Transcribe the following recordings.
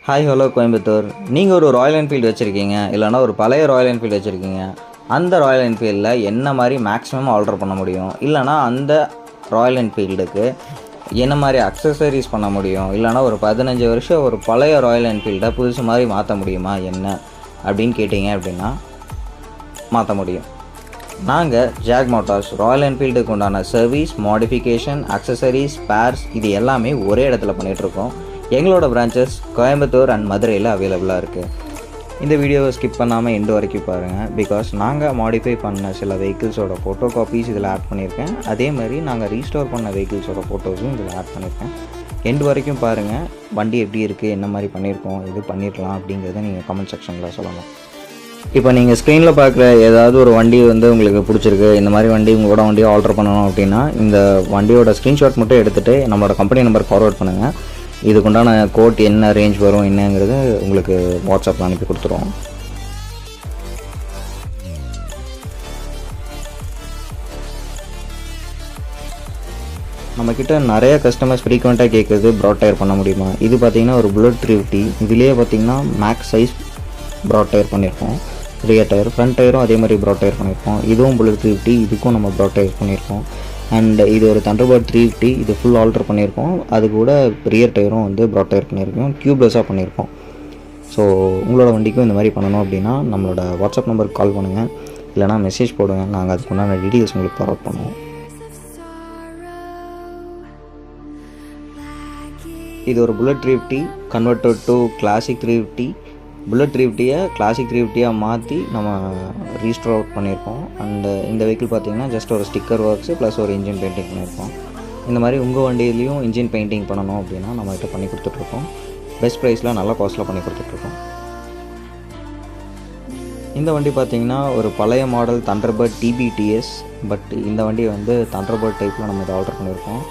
Hi hello Coimbatore. நீங்கள் ஒரு Royal Enfield வச்சுருக்கீங்க, இல்லைனா ஒரு பழைய ராயல் என்ஃபீல்டு வச்சுருக்கீங்க. அந்த ராயல் என்ஃபீல்டில் என்ன மாதிரி மேக்ஸிமம் ஆல்டர் பண்ண முடியும், இல்லைனா அந்த ராயல் என்ஃபீல்டுக்கு என்ன மாதிரி அக்சசரிஸ் பண்ண முடியும், இல்லைனா ஒரு 15 வருஷம் ஒரு பழைய ராயல் என்ஃபீல்டை புதுசு மாதிரி மாற்ற முடியுமா என்ன அப்படின்னு கேட்டிங்க அப்படின்னா மாற்ற முடியும். நாங்கள் ஜாக் மோட்டார்ஸ் ராயல் என்ஃபீல்டுக்கு உண்டான சர்வீஸ், மாடிஃபிகேஷன், அக்சசரிஸ், ஸ்பேர்ஸ் இது எல்லாமே ஒரே இடத்துல பண்ணிகிட்ருக்கோம். எங்களோட பிரான்ச்சஸ் கோயம்புத்தூர் அண்ட் மதுரையில் அவைலபிளாக இருக்குது. இந்த வீடியோவை ஸ்கிப் பண்ணாமல் எண்டு வரைக்கும் பாருங்கள். பிகாஸ் நாங்கள் மாடிஃபை பண்ண சில வெஹிக்கிள்ஸோட ஃபோட்டோ காப்பீஸ் இதில் ஆட் பண்ணியிருக்கேன். அதே மாதிரி நாங்கள் ரீஸ்டோர் பண்ண வெஹிக்கிள்ஸோட ஃபோட்டோஸும் இதில் ஆட் பண்ணியிருக்கேன். எண்டு வரைக்கும் பாருங்கள். வண்டி எப்படி இருக்குது, என்ன மாதிரி பண்ணியிருக்கோம், இது பண்ணியிருக்கலாம் அப்படிங்கிறத நீங்கள் கமெண்ட் செக்ஷனில் சொல்லலாம். இப்போ நீங்கள் ஸ்க்ரீனில் பார்க்குற ஏதாவது ஒரு வண்டி உங்களுக்கு பிடிச்சிருக்கு, இந்த மாதிரி வண்டி உங்களோட வண்டியை ஆல்டர் பண்ணணும் அப்படின்னா இந்த வண்டியோட ஸ்க்ரீன்ஷாட் மட்டும் எடுத்துகிட்டு நம்மளோட கம்பெனி நம்பர் ஃபார்வர்ட் பண்ணுங்கள். இதுக்குண்டான கோட் என்ன ரேஞ்ச் வரும் என்னங்கிறது உங்களுக்கு வாட்ஸ்அப்பில் அனுப்பி கொடுத்துருவோம். நம்மக்கிட்ட நிறைய கஸ்டமர்ஸ் ஃப்ரீக்வெண்ட்டாக கேட்குறது ப்ராட் டயர் பண்ண முடியுமா. இது பார்த்திங்கன்னா ஒரு புல்லட் 350. இதுலேயே பார்த்திங்கன்னா மேக்ஸ் சைஸ் ப்ராட் டயர் பண்ணியிருக்கோம். ரியர் டயர், ஃப்ரண்ட் டயரும் அதே மாதிரி ப்ராட் டயர் பண்ணியிருக்கோம். இதுவும் புல்லட் 350, இதுக்கும் நம்ம ப்ராட் டயர் பண்ணியிருக்கோம். அண்ட் இது ஒரு தண்டர்பர்ட் 350, இது ஃபுல் ஆல்டர் பண்ணியிருக்கோம். அது கூட ரியர் டயரும் ப்ராட் டயர் பண்ணியிருக்கோம், டியூப்லெஸ்ஸாக பண்ணியிருக்கோம். ஸோ உங்களோட வண்டிக்கும் இந்த மாதிரி பண்ணணும் அப்படின்னா நம்மளோட வாட்ஸ்அப் நம்பருக்கு கால் பண்ணுங்கள், இல்லைனா மெசேஜ் போடுங்க. நாங்கள் அதுக்குண்டான டீட்டெயில்ஸ் உங்களுக்கு ஃபார்வர்ட் பண்ணுவோம். இது ஒரு bullet 350 converted to classic 350. Bullet 350-ஐ கிளாசிக் 350-யாக மாற்றி நம்ம ரீஸ்டோர் அவுட் பண்ணியிருக்கோம். அண்டு இந்த வெஹிக்கிள் பார்த்திங்கன்னா ஜஸ்ட் ஒரு ஸ்டிக்கர் ஒர்க்ஸு ப்ளஸ் ஒரு இன்ஜின் பெயிண்டிங் பண்ணியிருக்கோம். இந்த மாதிரி உங்கள் வண்டியிலையும் இன்ஜின் பெயிண்டிங் பண்ணணும் அப்படின்னா நம்மகிட்ட பண்ணி கொடுத்துட்ருக்கோம். பெஸ்ட் ப்ரைஸில் நல்ல காஸ்ட்டில் பண்ணி கொடுத்துட்ருக்கோம். இந்த வண்டி பார்த்திங்கன்னா ஒரு பழைய மாடல் தண்டர்பர்ட் TBTS. பட் இந்த வண்டியை தண்டர்பர்ட் டைப்பில் நம்ம இதை ஆல்டர் பண்ணியிருக்கோம்.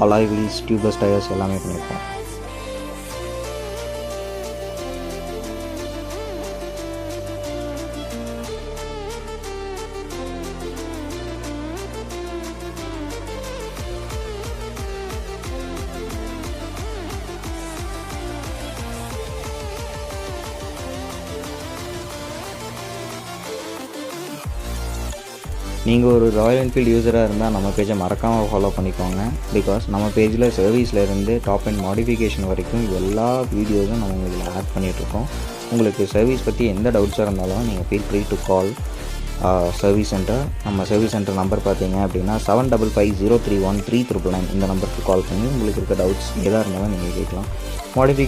அலாய் வீல்ஸ், டியூப்லெஸ் டயர்ஸ் எல்லாமே பண்ணியிருக்கோம். நீங்கள் ஒரு ராயல் என்ஃபீல்டு யூஸராக இருந்தால் நம்ம பேஜை மறக்காமல் ஃபாலோ பண்ணிக்கோங்க. பிகாஸ் நம்ம பேஜில் சர்வீஸ்லேருந்து டாப் அண்ட் மாடிஃபிகேஷன் வரைக்கும் எல்லா வீடியோஸும் நம்ம உங்களுக்கு ஆட் பண்ணிகிட்ருக்கோம். உங்களுக்கு சர்வீஸ் பற்றி எந்த டவுட்ஸாக இருந்தாலும் நீங்கள் feel free to call service centre. நம்ம சர்வீஸ் சென்டர் நம்பர் பார்த்தீங்க அப்படின்னா 7550313999 இந்த நம்பருக்கு கால் பண்ணி உங்களுக்கு இருக்க டவுட்ஸ் எதாக இருந்தாலும் நீங்கள் கேட்கலாம். மாடிஃபிகேஷன்